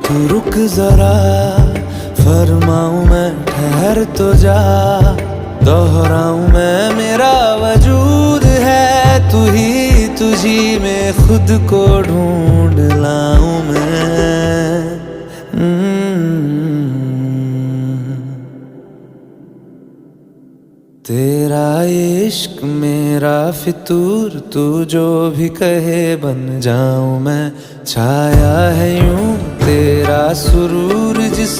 तू रुक जरा, फरमाऊं मैं ठहर तो जा, दोहराऊं मैं मेरा वजूद है तू ही तुझी में खुद को ढूंढ लाऊं मैं। तेरा इश्क मेरा फितूर, तू जो भी कहे बन जाऊं मैं। छाया है यूं तेरा सुरूर जिस